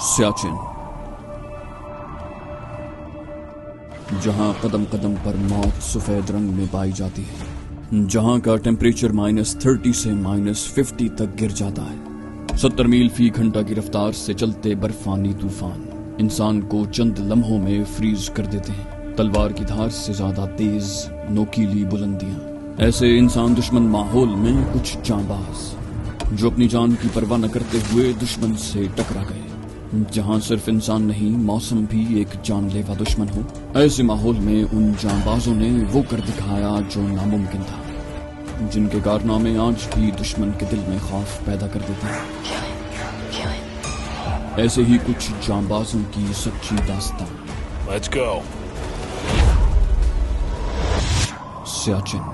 सियाचिन, जहां कदम कदम पर मौत सफेद रंग में पाई जाती है, जहां का टेम्परेचर -30 से -50 तक गिर जाता है। 70 मील फी घंटा की रफ्तार से चलते बर्फानी तूफान इंसान को चंद लम्हों में फ्रीज कर देते हैं। तलवार की धार से ज्यादा तेज नोकीली बुलंदियां। ऐसे इंसान दुश्मन माहौल में कुछ जांबाज जो अपनी जान की परवाह न करते हुए दुश्मन से टकरा गए। जहां सिर्फ इंसान नहीं, मौसम भी एक जानलेवा दुश्मन हो। ऐसे माहौल में उन जांबाजों ने वो कर दिखाया जो नामुमकिन था, जिनके कारनामे आज भी दुश्मन के दिल में खौफ पैदा कर देते हैं। ऐसे ही कुछ जांबाजों की सच्ची दास्तान। Let's go. सियाचिन।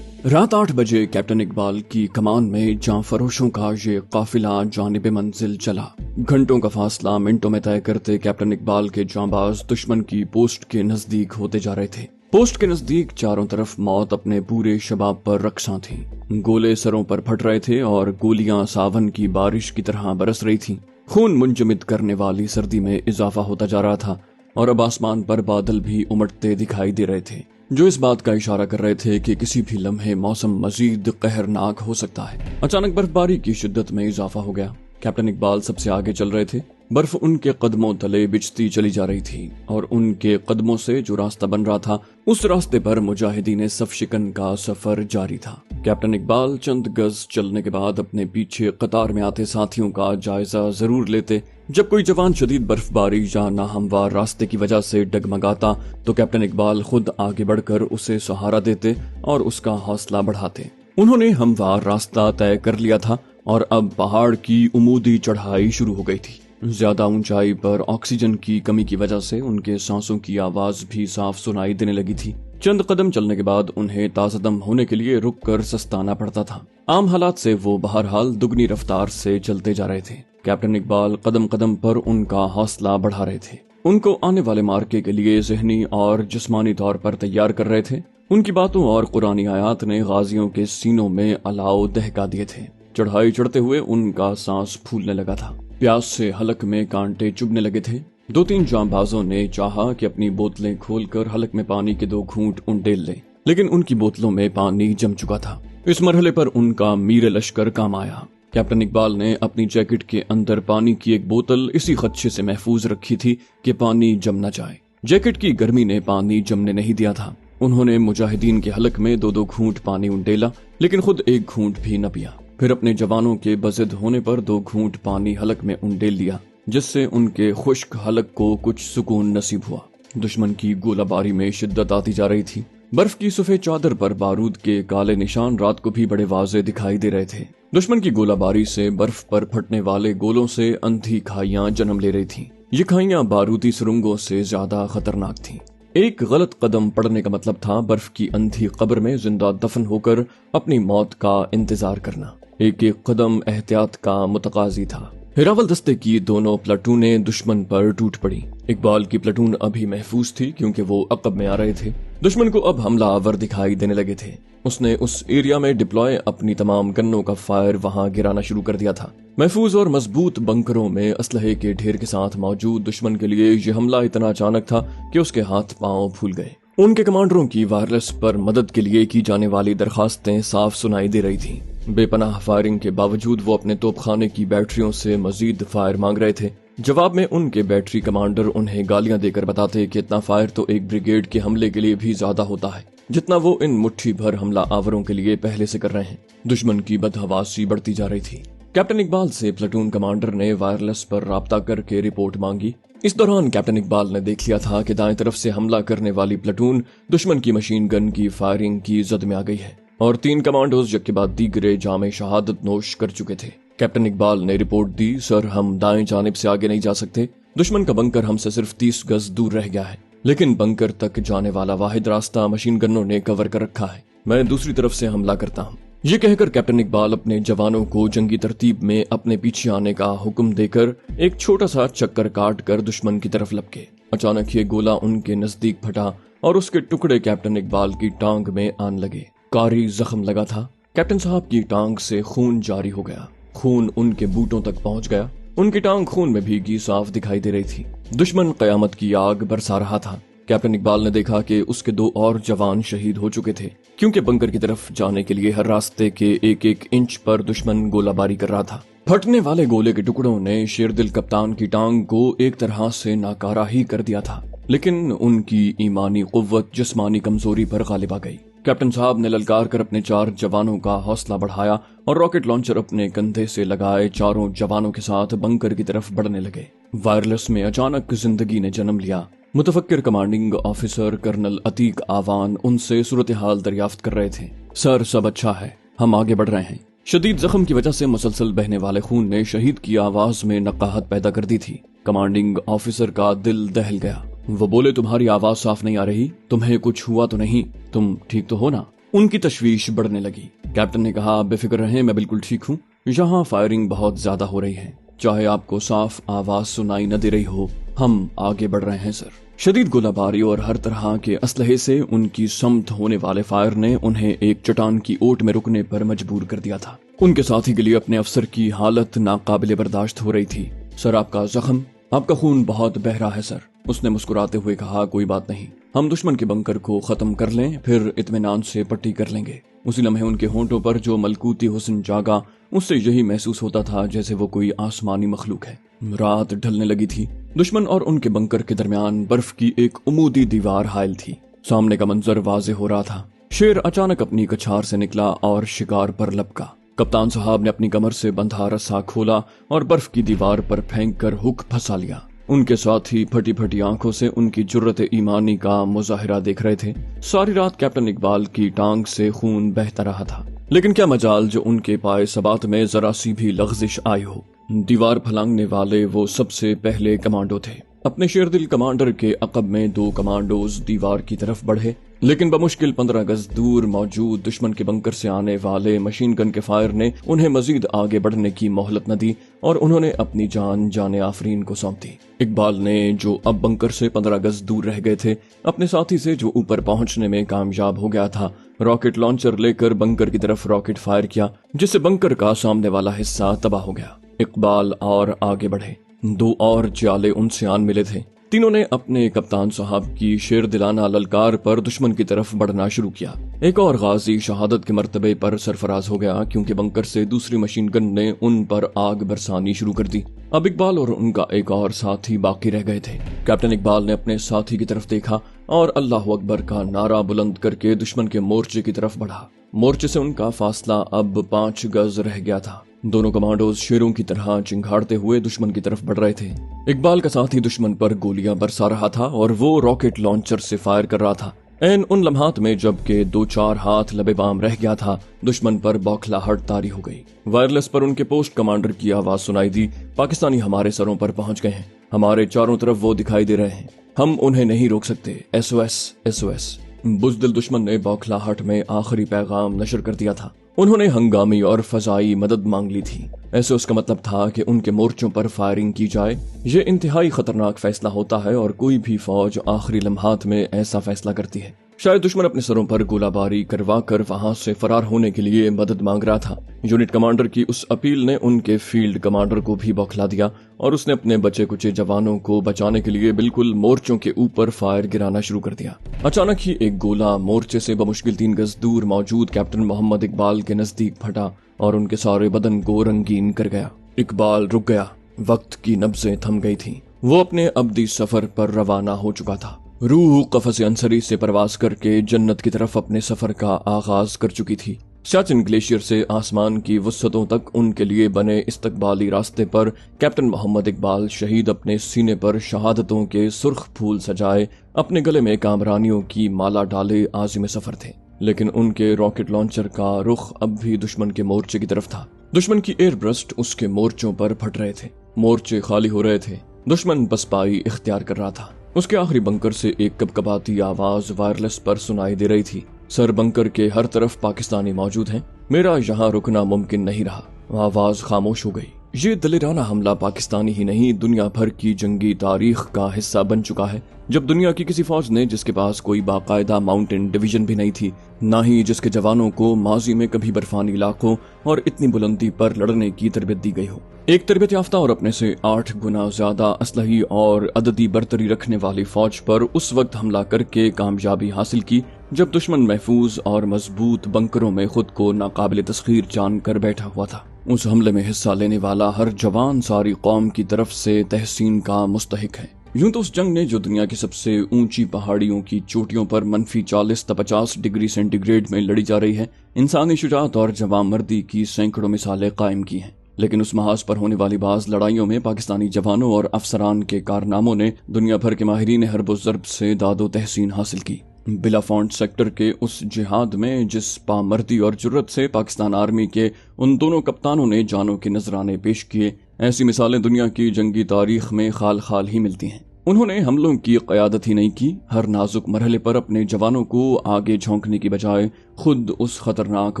रात 8 बजे कैप्टन इकबाल की कमान में जांफरोशों का ये काफिला जानिब मंजिल चला। घंटों का फासला मिनटों में तय करते कैप्टन इकबाल के जांबाज दुश्मन की पोस्ट के नजदीक होते जा रहे थे। पोस्ट के नजदीक चारों तरफ मौत अपने पूरे शबाब पर रक्सा थी। गोले सरों पर फट रहे थे और गोलियां सावन की बारिश की तरह बरस रही थीं। खून मुंजमिद करने वाली सर्दी में इजाफा होता जा रहा था और अब आसमान पर बादल भी उमड़ते दिखाई दे रहे थे, जो इस बात का इशारा कर रहे थे कि किसी भी लम्हे मौसम मजीद कहरनाक हो सकता है। अचानक बर्फबारी की शिद्दत में इजाफा हो गया। कैप्टन इकबाल सबसे आगे चल रहे थे। बर्फ उनके कदमों तले बिछती चली जा रही थी और उनके कदमों से जो रास्ता बन रहा था, उस रास्ते पर मुजाहिदीन सफ शिकन का सफर जारी था। कैप्टन इकबाल चंद गज चलने के बाद अपने पीछे कतार में आते साथियों का जायजा जरूर लेते। जब कोई जवान शदीद बर्फबारी या नाहमवार रास्ते की वजह से डगमगाता तो कैप्टन इकबाल खुद आगे बढ़कर उसे सहारा देते और उसका हौसला बढ़ाते। उन्होंने हमवार रास्ता तय कर लिया था और अब पहाड़ की उमूदी चढ़ाई शुरू हो गई थी। ज्यादा ऊंचाई पर ऑक्सीजन की कमी की वजह से उनके सांसों की आवाज भी साफ सुनाई देने लगी थी। चंद कदम चलने के बाद उन्हें ताज़दम होने के लिए रुककर सस्ताना पड़ता था। आम हालात से वो बहरहाल दुगनी रफ्तार से चलते जा रहे थे। कैप्टन इकबाल कदम कदम पर उनका हौसला बढ़ा रहे थे। उनको आने वाले मार्के के लिए ज़हनी और जिस्मानी तौर पर तैयार कर रहे थे। उनकी बातों और कुरानी आयात ने गाजियों के सीनों में अलाव दहका दिए थे। चढ़ाई चढ़ते हुए उनका सांस फूलने लगा था। प्यास से हलक में कांटे चुभने लगे थे। 2-3 जांबाजों ने चाहा कि अपनी बोतलें खोलकर हलक में पानी के 2 घूंट उंडेल लें, लेकिन उनकी बोतलों में पानी जम चुका था। इस मरहले पर उनका मीर लश्कर काम आया। कैप्टन इकबाल ने अपनी जैकेट के अंदर पानी की एक बोतल इसी खदशे से महफूज रखी थी कि पानी जम न जाए। जैकेट की गर्मी ने पानी जमने नहीं दिया था। उन्होंने मुजाहिदीन के हलक में 2-2 घूंट पानी उंडेला, लेकिन खुद एक घूंट भी न पिया। फिर अपने जवानों के बजिद होने पर 2 घूंट पानी हलक में उंडेल लिया, जिससे उनके खुश्क हलक को कुछ सुकून नसीब हुआ। दुश्मन की गोलाबारी में शिद्दत आती जा रही थी। बर्फ की सफेद चादर पर बारूद के काले निशान रात को भी बड़े वाज़े दिखाई दे रहे थे। दुश्मन की गोलाबारी से बर्फ पर फटने वाले गोलों से अंधी खाइयां जन्म ले रही थीं। ये खाइयां बारूदी सुरंगों से ज्यादा खतरनाक थीं। एक गलत कदम पड़ने का मतलब था बर्फ की अंधी कब्र में जिंदा दफन होकर अपनी मौत का इंतजार करना। एक एक कदम एहतियात का मुतकाजी था। हिरावल दस्ते की दोनों प्लाटूनें दुश्मन पर टूट पड़ी। इकबाल की प्लाटून अभी महफूज थी क्योंकि वो अकब में आ रहे थे। दुश्मन को अब हमला आवर दिखाई देने लगे थे। उसने उस एरिया में डिप्लॉय अपनी तमाम गन्नों का फायर वहां गिराना शुरू कर दिया था। महफूज और मजबूत बंकरों में असलहे के ढेर के साथ मौजूद दुश्मन के लिए यह हमला इतना अचानक था कि उसके हाथ पांव फूल गए। उनके कमांडरों की वायरलेस पर मदद के लिए की जाने वाली दरखास्तें साफ सुनाई दे रही थीं। बेपनाह फायरिंग के बावजूद वो अपने तोपखाने की बैटरियों से मजीद फायर मांग रहे थे। जवाब में उनके बैटरी कमांडर उन्हें गालियां देकर बताते कि इतना फायर तो एक ब्रिगेड के हमले के लिए भी ज्यादा होता है, जितना वो इन मुट्ठी भर हमला आवरों के लिए पहले से कर रहे हैं। दुश्मन की बदहवासी बढ़ती जा रही थी। कैप्टन इकबाल से प्लाटून कमांडर ने वायरलेस पर राब्ता करके रिपोर्ट मांगी। इस दौरान कैप्टन इकबाल ने देख लिया था कि दाएं तरफ से हमला करने वाली प्लाटून दुश्मन की मशीन गन की फायरिंग की जद में आ गई है और 3 कमांडोज एक के बाद दीगरे जामे शहादत नोश कर चुके थे। कैप्टन इकबाल ने रिपोर्ट दी, सर हम दाएं जानिब से आगे नहीं जा सकते। दुश्मन का बंकर हमसे सिर्फ 30 गज दूर रह गया है, लेकिन बंकर तक जाने वाला वाहिद रास्ता मशीन गनों ने कवर कर रखा है। मैं दूसरी तरफ से हमला करता हूँ। ये कहकर कैप्टन इकबाल अपने जवानों को जंगी तरतीब में अपने पीछे आने का हुक्म देकर एक छोटा सा चक्कर काट कर दुश्मन की तरफ लपके। अचानक ये गोला उनके नजदीक फटा और उसके टुकड़े कैप्टन इकबाल की टांग में आन लगे। कारी जख्म लगा था। कैप्टन साहब की टांग से खून जारी हो गया। खून उनके बूटों तक पहुंच गया। उनकी टांग खून में भीगी साफ दिखाई दे रही थी। दुश्मन कयामत की आग बरसा रहा था। कैप्टन इकबाल ने देखा कि उसके 2 और जवान शहीद हो चुके थे, क्योंकि बंकर की तरफ जाने के लिए हर रास्ते के एक एक इंच पर दुश्मन गोलाबारी कर रहा था। फटने वाले गोले के टुकड़ों ने शेरदिल कप्तान की टांग को एक तरह से नाकारा ही कर दिया था, लेकिन उनकी ईमानी कुव्वत जिस्मानी कमजोरी पर गालिब आ गई। कैप्टन साहब ने ललकार कर अपने 4 जवानों का हौसला बढ़ाया और रॉकेट लॉन्चर अपने कंधे से लगाए चारों जवानों के साथ बंकर की तरफ बढ़ने लगे। वायरलेस में अचानक जिंदगी ने जन्म लिया। मुतफक्किर कमांडिंग ऑफिसर कर्नल अतीक आवान उनसे सूरत हाल दरियाफ्त कर रहे थे। सर, सब अच्छा है, हम आगे बढ़ रहे हैं। शदीद जख्म की वजह से मुसलसल बहने वाले खून ने शहीद की आवाज में नकाहत पैदा कर दी थी। कमांडिंग ऑफिसर का दिल दहल गया। वो बोले, तुम्हारी आवाज साफ नहीं आ रही, तुम्हें कुछ हुआ तो नहीं, तुम ठीक तो हो ना? उनकी तशवीश बढ़ने लगी। कैप्टन ने कहा, बेफिक्र रहें, मैं बिल्कुल ठीक हूँ। यहाँ फायरिंग बहुत ज्यादा हो रही है, चाहे आपको साफ आवाज सुनाई न दे रही हो, हम आगे बढ़ रहे हैं सर। शदीद गोलाबारी और हर तरह के असलहे से उनकी समत होने वाले फायर ने उन्हें एक चट्टान की ओट में रुकने पर मजबूर कर दिया था। उनके साथी के लिए अपने अफसर की हालत नाकाबिले बर्दाश्त हो रही थी। सर, आपका जख्म, आपका खून बहुत बह रहा है सर। उसने मुस्कुराते हुए कहा, कोई बात नहीं, हम दुश्मन के बंकर को खत्म कर लें, फिर इत्मीनान से पट्टी कर लेंगे। उसी लम्हे उनके होंठों पर जो मलकूती हुस्न जागा, उससे यही महसूस होता था जैसे वो कोई आसमानी मखलूक है। रात ढलने लगी थी। दुश्मन और उनके बंकर के दरमियान बर्फ की एक उमूदी दीवार हायल थी। सामने का मंजर वाज़ेह हो रहा था। शेर अचानक अपनी कछार से निकला और शिकार पर लपका। कप्तान साहब ने अपनी कमर से बंधा रस्सा खोला और बर्फ की दीवार पर फेंक कर हुक फंसा लिया। उनके साथ ही फटी फटी आंखों से उनकी जुर्रत ईमानी का मुजाहिरा देख रहे थे। सारी रात कैप्टन इकबाल की टांग से खून बहता रहा था, लेकिन क्या मजाल जो उनके पाए सबात में जरा सी भी लग़ज़िश आई हो। दीवार फलांगने वाले वो सबसे पहले कमांडो थे। अपने शेरदिल कमांडर के अक़ब में 2 कमांडोज दीवार की तरफ बढ़े, लेकिन बमुश्किल 15 गज दूर मौजूद दुश्मन के बंकर से आने वाले मशीन गन के फायर ने उन्हें मजीद आगे बढ़ने की मोहलत न दी और उन्होंने अपनी जान जाने आफरीन को सौंप दी। इकबाल ने, जो अब बंकर से 15 गज दूर रह गए थे, अपने साथी से जो ऊपर पहुंचने में कामयाब हो गया था, रॉकेट लॉन्चर लेकर बंकर की तरफ रॉकेट फायर किया, जिससे बंकर का सामने वाला हिस्सा तबाह हो गया। इकबाल और आगे बढ़े। 2 और जाले उनसे आन मिले थे। तीनों ने अपने कप्तान साहब की शेर दिलाना ललकार पर दुश्मन की तरफ बढ़ना शुरू किया। एक और गाजी शहादत के मर्तबे पर सरफराज हो गया, क्योंकि बंकर से दूसरी मशीन गन ने उन पर आग बरसानी शुरू कर दी। अब इकबाल और उनका एक और साथी बाकी रह गए थे। कैप्टन इकबाल ने अपने साथी की तरफ देखा और अल्लाह अकबर का नारा बुलंद करके दुश्मन के मोर्चे की तरफ बढ़ा। मोर्चे से उनका फासला अब 5 गज रह गया था। दोनों कमांडोज शेरों की तरह चिंघाड़ते हुए दुश्मन की तरफ बढ़ रहे थे। इकबाल का साथी दुश्मन पर गोलियां बरसा रहा था और वो रॉकेट लॉन्चर से फायर कर रहा था। ऐन उन लम्हात में जबकि 2-4 हाथ लबेबाम रह गया था, दुश्मन पर बौखलाहट तारी हो गई। वायरलेस पर उनके पोस्ट कमांडर की आवाज सुनाई दी, पाकिस्तानी हमारे सरों पर पहुंच गए हैं, हमारे चारों तरफ वो दिखाई दे रहे हैं, हम उन्हें नहीं रोक सकते, SOS SOS। बुज़दिल दुश्मन ने बौखलाहट में आखिरी पैगाम नशर कर दिया था। उन्होंने हंगामी और फजाई मदद मांग ली थी। ऐसे उसका मतलब था कि उनके मोर्चों पर फायरिंग की जाए। ये इंतहाई खतरनाक फैसला होता है और कोई भी फौज आखिरी लम्हात में ऐसा फैसला करती है। शायद दुश्मन अपने सरों पर गोलाबारी करवा कर वहां से फरार होने के लिए मदद मांग रहा था। यूनिट कमांडर की उस अपील ने उनके फील्ड कमांडर को भी बौखला दिया और उसने अपने बचे कुचे जवानों को बचाने के लिए बिल्कुल मोर्चों के ऊपर फायर गिराना शुरू कर दिया। अचानक ही एक गोला मोर्चे से बमुश्किल 3 गज दूर मौजूद कैप्टन मोहम्मद इकबाल के नजदीक फटा और उनके सारे बदन को रंगीन कर गया। इकबाल रुक गया। वक्त की नब्जें थम गई थीं। वो अपने अब्दी सफर पर रवाना हो चुका था। रूह कफस अंसरी से परवास करके जन्नत की तरफ अपने सफर का आगाज कर चुकी थी। सियाचिन ग्लेशियर से आसमान की वुस्सतों तक उनके लिए बने इस्तकबाली रास्ते पर कैप्टन मोहम्मद इकबाल शहीद अपने सीने पर शहादतों के सुर्ख फूल सजाए, अपने गले में कामरानियों की माला डाले आज़िम सफर थे। लेकिन उनके रॉकेट लॉन्चर का रुख अब भी दुश्मन के मोर्चे की तरफ था। दुश्मन की एयर ब्रस्ट उसके मोर्चों पर फट रहे थे। मोर्चे खाली हो रहे थे। दुश्मन बसपाई इख्तियार कर रहा था। उसके आखिरी बंकर से एक कपकपाती आवाज वायरलेस पर सुनाई दे रही थी। सर, बंकर के हर तरफ पाकिस्तानी मौजूद हैं, मेरा यहाँ रुकना मुमकिन नहीं रहा। आवाज खामोश हो गई। یہ دلیرانہ حملہ پاکستانی ہی نہیں دنیا بھر کی جنگی تاریخ کا حصہ بن چکا ہے، جب دنیا کی کسی فوج نے، جس کے پاس کوئی باقاعدہ ماؤنٹین ڈویژن بھی نہیں تھی، نہ ہی جس کے جوانوں کو ماضی میں کبھی برفانی علاقوں اور اتنی بلندی پر لڑنے کی تربیت دی گئی ہو، ایک تربیت یافتہ اور اپنے سے 8 گنا زیادہ اسلحی اور عددی برتری رکھنے والی فوج پر اس وقت حملہ کر کے کامیابی حاصل کی جب دشمن محفوظ اور مضبوط بنکروں میں خود کو ناقابل تسخیر جان کر بیٹھا ہوا تھا۔ اس حملے میں حصہ لینے والا ہر جوان ساری قوم کی طرف سے تحسین کا مستحق ہے۔ یوں تو اس جنگ نے، جو دنیا کی سب سے اونچی پہاڑیوں کی چوٹیوں پر -40 تا 50 ڈگری سینٹی گریڈ میں لڑی جا رہی ہے، انسانی شجاعت اور جواں مردی کی سینکڑوں مثالیں قائم کی ہیں، لیکن اس محاذ پر ہونے والی بعض لڑائیوں میں پاکستانی جوانوں اور افسران کے کارناموں نے دنیا بھر کے ماہرین حرب و ضرب سے داد و تحسین حاصل کی۔ بلافونٹ سیکٹر کے اس جہاد میں جس پامردی اور جرت سے پاکستان آرمی کے ان دونوں کپتانوں نے جانوں کے نذرانے پیش کیے، ایسی مثالیں دنیا کی جنگی تاریخ میں خال خال ہی ملتی ہیں۔ انہوں نے حملوں کی قیادت ہی نہیں کی، ہر نازک مرحلے پر اپنے جوانوں کو آگے جھونکنے کی بجائے خود اس خطرناک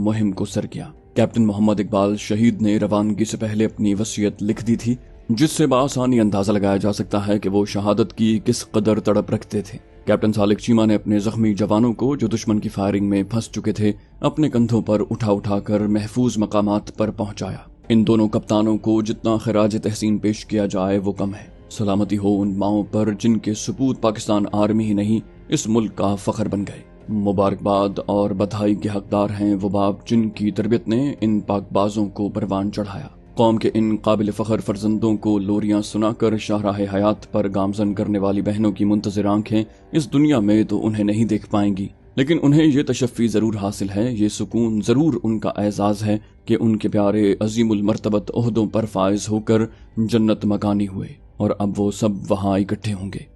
مہم کو سر کیا۔ کیپٹن محمد اقبال شہید نے روانگی سے پہلے اپنی وصیت لکھ دی تھی، جس سے بآسانی اندازہ لگایا جا سکتا ہے کہ وہ شہادت کی کس قدر تڑپ رکھتے تھے۔ کیپٹن سالک چیمہ نے اپنے زخمی جوانوں کو، جو دشمن کی فائرنگ میں پھنس چکے تھے، اپنے کندھوں پر اٹھا کر محفوظ مقامات پر پہنچایا۔ ان دونوں کپتانوں کو جتنا خراج تحسین پیش کیا جائے وہ کم ہے۔ سلامتی ہو ان ماؤں پر جن کے سپوت پاکستان آرمی ہی نہیں اس ملک کا فخر بن گئے۔ مبارکباد اور بدھائی کے حقدار ہیں وہ باپ جن کی تربیت نے ان پاک بازوں کو پروان چڑھایا۔ قوم کے ان قابل فخر فرزندوں کو لوریاں سنا کر شاہراہ حیات پر گامزن کرنے والی بہنوں کی منتظر آنکھیں اس دنیا میں تو انہیں نہیں دیکھ پائیں گی، لیکن انہیں یہ تشفی ضرور حاصل ہے، یہ سکون ضرور ان کا اعزاز ہے کہ ان کے پیارے عظیم المرتبت عہدوں پر فائز ہو کر جنت مکانی ہوئے، اور اب وہ سب وہاں اکٹھے ہوں گے۔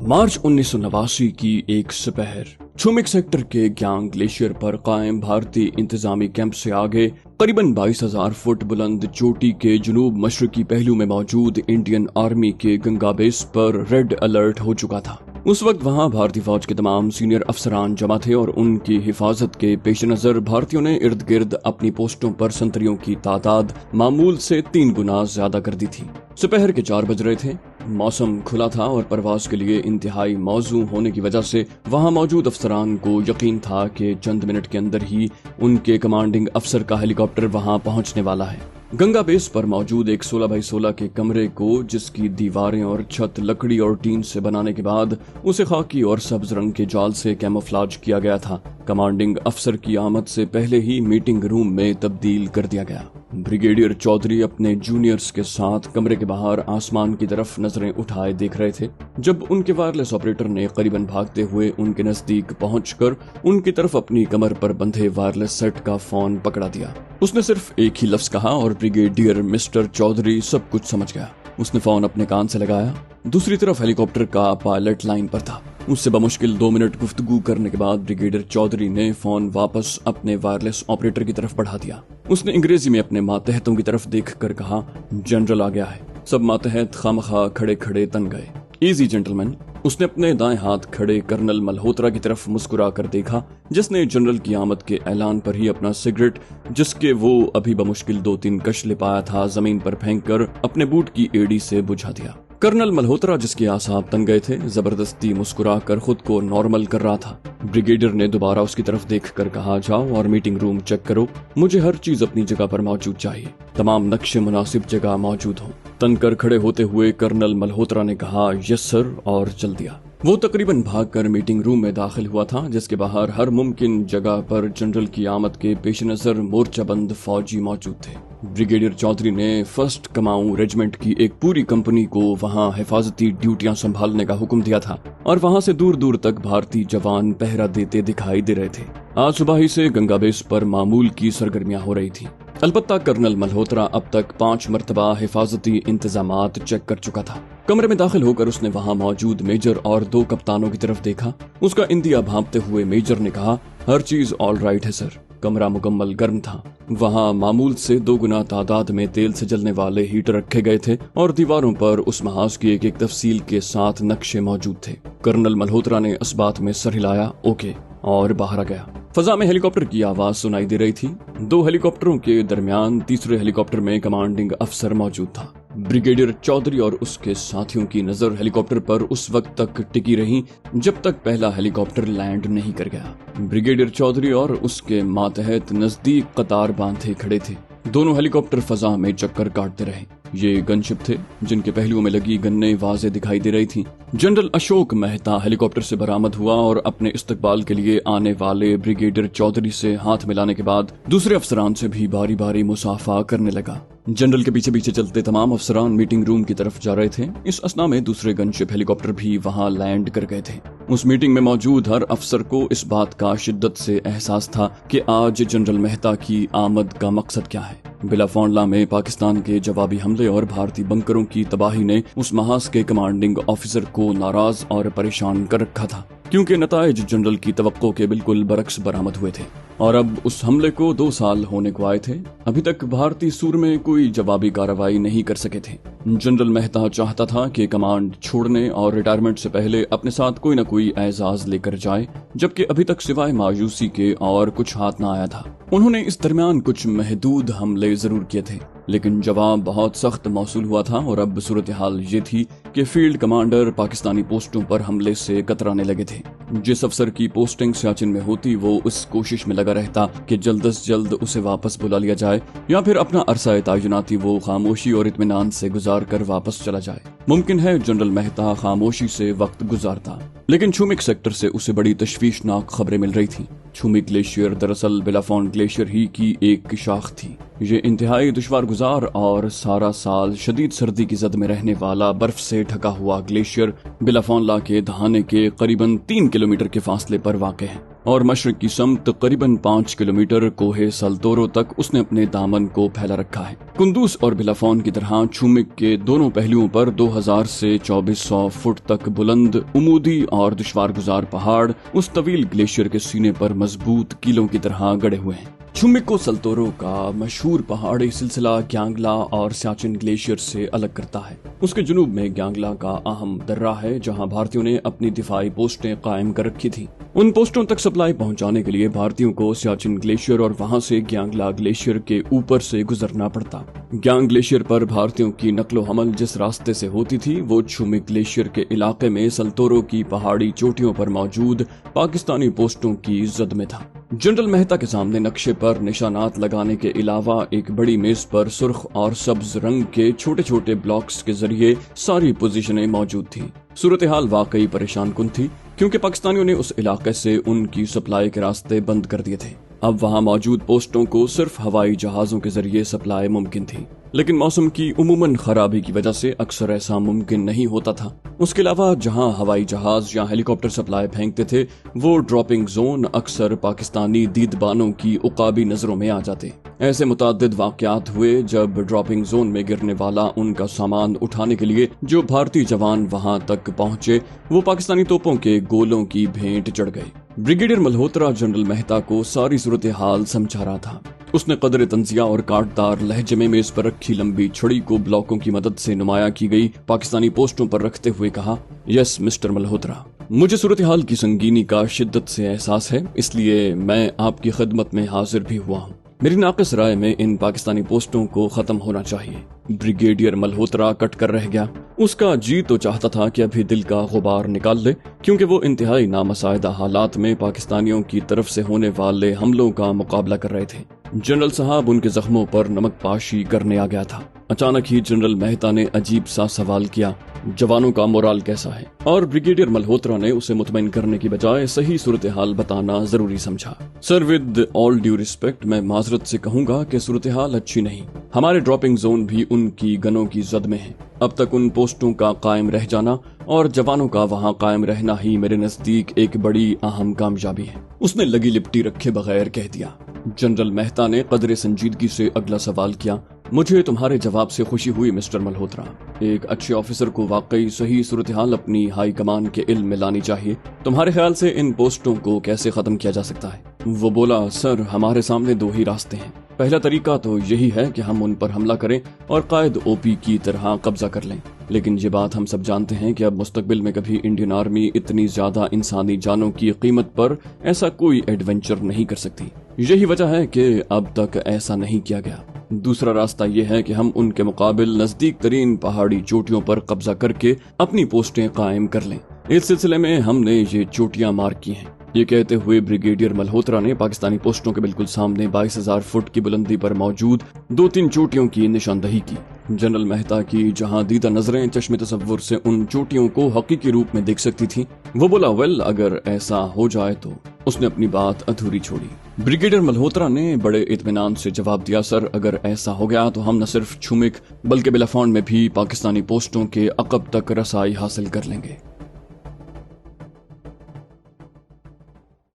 مارچ 1989 کی ایک سپہر چھومک سیکٹر کے گیانگ گلیشیر پر قائم بھارتی انتظامی کیمپ سے آگے قریباً 22,000 فٹ بلند چوٹی کے جنوب مشرقی پہلو میں موجود انڈین آرمی کے گنگا بیس پر ریڈ الرٹ ہو چکا تھا۔ اس وقت وہاں بھارتی فوج کے تمام سینئر افسران جمع تھے اور ان کی حفاظت کے پیش نظر بھارتیوں نے ارد گرد اپنی پوسٹوں پر سنتریوں کی تعداد معمول سے 3 گنا زیادہ کر دی تھی۔ دوپہر کے 4 بج رہے تھے، موسم کھلا تھا اور پرواز کے لیے انتہائی موزوں ہونے کی وجہ سے وہاں موجود افسران کو یقین تھا کہ چند منٹ کے اندر ہی ان کے کمانڈنگ افسر کا ہیلی کاپٹر وہاں پہنچنے والا ہے۔ گنگا بیس پر موجود ایک 16x16 کے کمرے کو، جس کی دیواریں اور چھت لکڑی اور ٹین سے بنانے کے بعد اسے خاکی اور سبز رنگ کے جال سے کیموفلاج کیا گیا تھا، کمانڈنگ افسر کی آمد سے پہلے ہی میٹنگ روم میں تبدیل کر دیا گیا۔ بریگیڈیئر چودھری اپنے جونیئرز کے ساتھ کمرے کے باہر آسمان کی طرف نظریں اٹھائے دیکھ رہے تھے جب ان کے وائرلیس آپریٹر نے قریباً بھاگتے ہوئے ان کے نزدیک پہنچ کر ان کی طرف اپنی کمر پر بندھے وائرلیس سیٹ کا فون پکڑا دیا۔ اس نے صرف ایک ہی لفظ کہا اور بریگیڈیئر مسٹر چودھری سب کچھ سمجھ گیا۔ اس نے فون اپنے کان سے لگایا۔ دوسری طرف ہیلی کاپٹر کا پائلٹ لائن پر تھا۔ اس سے بمشکل 2 منٹ گفتگو کرنے کے بعد بریگیڈیئر چودھری نے فون واپس اپنے وائرلیس آپریٹر کی طرف بڑھا دیا۔ اس نے انگریزی میں اپنے ماتحتوں کی طرف دیکھ کر کہا، جنرل آ گیا ہے۔ سب ماتحت خامخواہ کھڑے کھڑے تن گئے۔ Easy gentlemen. اس نے اپنے دائیں ہاتھ کھڑے کرنل ملہوترا کی طرف مسکرا کر دیکھا، جس نے جنرل کی آمد کے اعلان پر ہی اپنا سگریٹ، جس کے وہ ابھی بمشکل 2-3 کش لے پایا تھا، زمین پر پھینک کر اپنے بوٹ کی ایڑی سے بجھا دیا۔ کرنل ملہوترا، جس کے اعصاب تن گئے تھے، زبردستی مسکرا کر خود کو نارمل کر رہا تھا۔ بریگیڈیئر نے دوبارہ اس کی طرف دیکھ کر کہا، جاؤ اور میٹنگ روم چیک کرو، مجھے ہر چیز اپنی جگہ پر موجود چاہیے، تمام نقشے مناسب جگہ موجود ہوں۔ تن کر کھڑے ہوتے ہوئے کرنل ملہوترا نے کہا، یس سر، اور چل دیا۔ وہ تقریباً بھاگ کر میٹنگ روم میں داخل ہوا تھا، جس کے باہر ہر ممکن جگہ پر جنرل کی آمد کے پیش نظر مورچہ بند فوجی موجود تھے۔ بریگیڈیئر چودھری نے فرسٹ کماؤں ریجمنٹ کی ایک پوری کمپنی کو وہاں حفاظتی ڈیوٹیاں سنبھالنے کا حکم دیا تھا، اور وہاں سے دور دور تک بھارتی جوان پہرا دیتے دکھائی دے رہے تھے۔ آج صبح ہی سے گنگا بیس پر معمول کی سرگرمیاں ہو رہی تھی، البتہ کرنل ملہوترا اب تک 5 مرتبہ حفاظتی انتظامات چیک کر چکا تھا۔ کمرے میں داخل ہو کر اس نے وہاں موجود میجر اور 2 کپتانوں کی طرف دیکھا۔ اس کا اندیا بھانپتے ہوئے میجر نے کہا، ہر چیز آل رائٹ ہے سر۔ کمرہ مکمل گرم تھا، وہاں معمول سے 2 گنا تعداد میں تیل سے جلنے والے ہیٹر رکھے گئے تھے اور دیواروں پر اس محاذ کی ایک تفصیل کے ساتھ نقشے موجود تھے۔ کرنل ملہوترا نے اس بات میں سر ہلایا، اوکے، اور باہر آ گیا۔ फजा में हेलीकॉप्टर की आवाज सुनाई दे रही थी। 2 हेलीकॉप्टरों के दरमियान तीसरे हेलीकॉप्टर में कमांडिंग अफसर मौजूद था। ब्रिगेडियर चौधरी और उसके साथियों की नजर हेलीकॉप्टर पर उस वक्त तक टिकी रही जब तक पहला हेलीकॉप्टर लैंड नहीं कर गया। ब्रिगेडियर चौधरी और उसके मातहत नजदीक कतार बांधे खड़े थे। दोनों हेलीकॉप्टर फजा में चक्कर काटते रहे। ये गनशिप थे जिनके पहलुओं में लगी गन्नें वाज़े दिखाई दे रही थी। जनरल अशोक मेहता हेलीकॉप्टर से बरामद हुआ और अपने इस्तकबाल के लिए आने वाले ब्रिगेडियर चौधरी से हाथ मिलाने के बाद दूसरे अफसरान से भी बारी बारी मुसाफा करने लगा। जनरल के पीछे पीछे चलते तमाम अफसरान मीटिंग रूम की तरफ जा रहे थे। इस असना में दूसरे गनशिप हेलीकॉप्टर भी वहां लैंड कर गए थे। उस मीटिंग में मौजूद हर अफसर को इस बात का शिद्दत से एहसास था कि आज जनरल मेहता की आमद का मकसद क्या है। बिलाफोंडला में पाकिस्तान के जवाबी हमले और भारतीय बंकरों की तबाही ने उस महाज के कमांडिंग ऑफिसर को नाराज और परेशान कर रखा था, क्योंकि नताइज जनरल की तवक्को के बिल्कुल बरक्स बरामद हुए थे। और अब उस हमले को 2 साल होने को आए थे। अभी तक भारतीय सूर में कोई जवाबी कार्रवाई नहीं कर सके थे। जनरल मेहता चाहता था कि कमांड छोड़ने और रिटायरमेंट से पहले अपने साथ कोई न कोई एजाज लेकर जाए, जबकि अभी तक सिवाय मायूसी के और कुछ हाथ न आया था। उन्होंने इस दरमियान कुछ महदूद हमले जरूर किए थे, लेकिन जवाब बहुत सख्त मौसूल हुआ था। और अब सूरत हाल ये थी कि फील्ड कमांडर पाकिस्तानी पोस्टों पर हमले से कतराने लगे थे। जिस अफसर की पोस्टिंग सियाचिन में होती वो उस कोशिश में लगा रहता कि जल्द से जल्द उसे वापस बुला लिया जाए, या फिर अपना अरसा तैनाती वो खामोशी और इत्मीनान से गुजार कर वापस चला जाए। मुमकिन है जनरल मेहता खामोशी से वक्त गुजारता, लेकिन छुमिक सेक्टर से उसे बड़ी तशवीशनाक खबरें मिल रही थी। छुमिक ग्लेशियर दरअसल बिलाफोंड ग्लेशियर ही की एक शाख थी। ये इंतहाई दुश्वार गुजार और सारा साल शदीद सर्दी की जद में रहने वाला बर्फ से ढका हुआ ग्लेशियर बिलाफोंडला के दहाने के करीबन 3 किलोमीटर के फासले पर वाक़ है, और मशरक की समत करीबन 5 किलोमीटर कोहे सल्तोरो तक उसने अपने दामन को फैला रखा है। कुंदूस और बिलाफोन की तरह छुमिक के दोनों पहलुओं पर 2000 से 2400 फुट तक बुलंद, उमूदी और दुश्वार गुजार पहाड़ उस तवील ग्लेशियर के सीने पर मजबूत कीलों की तरह गड़े हुए हैं। छुमिक को सल्तोरो का मशहूर पहाड़ी सिलसिला ग्यांगला और सियाचिन ग्लेशियर से अलग करता है। उसके जुनूब में ग्यांगला का अहम दर्रा है, जहां भारतीयों ने अपनी दिफाई पोस्टें कायम कर रखी थी। उन पोस्टों तक सप्लाई पहुंचाने के लिए भारतीयों को सियाचिन ग्लेशियर और वहां से ग्यांगला ग्लेशियर के ऊपर से गुजरना पड़ता। ग्यांग ग्लेशियर पर भारतीयों की नकलो हमल जिस रास्ते से होती थी वो छुमिक ग्लेशियर के इलाके में सल्तोरो की पहाड़ी चोटियों पर मौजूद पाकिस्तानी पोस्टों की जद में था। जनरल मेहता के सामने नक्शे पर निशानात लगाने के अलावा एक बड़ी मेज पर सुर्ख और सब्ज रंग के छोटे छोटे ब्लॉक्स के जरिए सारी पोजीशनें मौजूद थी। सूरत हाल वाकई परेशान कुन थी, क्योंकि पाकिस्तानियों ने उस इलाके से उनकी सप्लाई के रास्ते बंद कर दिए थे। अब वहां मौजूद पोस्टों को सिर्फ हवाई जहाजों के जरिए सप्लाई मुमकिन थी, लेकिन मौसम की उमूमन खराबी की वजह से अक्सर ऐसा मुमकिन नहीं होता था। उसके अलावा जहां हवाई जहाज या हेलीकॉप्टर सप्लाई फेंकते थे वो ड्रॉपिंग जोन अक्सर पाकिस्तानी दीदबानों की उकाबी नजरों में आ जाते। ऐसे मुताद्दिद वाकयात हुए जब ड्रॉपिंग जोन में गिरने वाला उनका सामान उठाने के लिए जो भारतीय जवान वहां तक पहुंचे वो पाकिस्तानी तोपों के गोलों की भेंट चढ़ गए। ब्रिगेडियर मल्होत्रा जनरल मेहता को सारी सूरत हाल समझा रहा था। उसने कदर तंजिया और काटदार लहजे में मेज पर रखी लंबी छड़ी को ब्लॉकों की मदद से नुमाया की गई पाकिस्तानी पोस्टों पर रखते हुए कहा, यस मिस्टर मल्होत्रा, मुझे सूरत हाल की संगीनी का शिद्दत से एहसास है, इसलिए मैं आपकी खिदमत में हाजिर भी हुआ हूँ। मेरी नाक़िस राय में इन पाकिस्तानी पोस्टों को खत्म होना चाहिए। ब्रिगेडियर मल्होत्रा कट कर रह गया। उसका जी तो चाहता था कि अभी दिल का गुबार निकाल ले, क्योंकि वो इंतहाई नामसाइदा हालात में पाकिस्तानियों की तरफ से होने वाले हमलों का मुकाबला कर रहे थे। जनरल साहब उनके जख्मों पर नमक पाशी करने आ गया था। अचानक ही जनरल मेहता ने अजीब सा सवाल किया, जवानों का मोराल कैसा है? और ब्रिगेडियर मल्होत्रा ने उसे मुतमईन करने की बजाय सही सूरत हाल बताना जरूरी समझा। Sir, with all due respect, मैं माजरत से कहूंगा कि सूरत हाल अच्छी नहीं। हमारे ड्रॉपिंग जोन भी उनकी गनों की जद में है। अब तक उन पोस्टों का कायम रह जाना और जवानों का वहां कायम रहना ही मेरे नजदीक एक बड़ी अहम कामयाबी है। उसने लगी लिपटी रखे बगैर कह दिया। जनरल मेहता ने कदरे संजीदगी से अगला सवाल किया, मुझे तुम्हारे जवाब से खुशी हुई मिस्टर मल्होत्रा। एक अच्छे ऑफिसर को वाकई सही सूरत हाल अपनी हाई कमान के इल्म में लानी चाहिए। तुम्हारे ख्याल से इन पोस्टों को कैसे खत्म किया जा सकता है? वो बोला, सर, हमारे सामने 2 ही रास्ते हैं। पहला तरीका तो यही है कि हम उन पर हमला करें और कायद ओपी की तरह कब्जा कर लें, लेकिन ये बात हम सब जानते हैं कि अब मुस्तकबिल में कभी इंडियन आर्मी इतनी ज्यादा इंसानी जानों की कीमत पर ऐसा कोई एडवेंचर नहीं कर सकती। यही वजह है कि अब तक ऐसा नहीं किया गया। दूसरा रास्ता यह है कि हम उनके मुकाबिल नजदीक तरीन पहाड़ी चोटियों पर कब्जा करके अपनी पोस्टें कायम कर लें। इस सिलसिले में हमने ये चोटियां मार्क की हैं। ये कहते हुए ब्रिगेडियर मल्होत्रा ने पाकिस्तानी पोस्टों के बिल्कुल सामने 22,000 फुट की बुलंदी पर मौजूद 2-3 चोटियों की निशानदही की। जनरल मेहता की जहां दीदा नजरें चश्मे तसव्वुर से उन चोटियों को हकीकी रूप में देख सकती थी, वो बोला वेल अगर ऐसा हो जाए तो। उसने अपनी बात अधूरी छोड़ी। ब्रिगेडियर मल्होत्रा ने बड़े इत्मीनान से जवाब दिया, सर अगर ऐसा हो गया तो हम न सिर्फ छुमिक बल्कि बेलाफॉन्ड में भी पाकिस्तानी पोस्टों के अकब तक रसाई हासिल कर लेंगे।